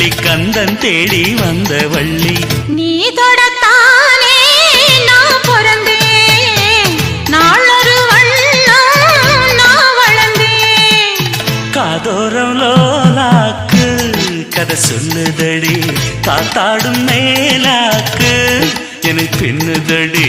வள்ளி கந்தன் தேடி வந்த வள்ளி நீ தொடத்தானே நான் பிறந்தேன் நாளொரு வள்ளம் நான் வளர்ந்தேன் காதோரம் லோலாக்கு கதை சொல்லுதடி காத்தாடும் மேலாக்கு என்னை பின்னுதடி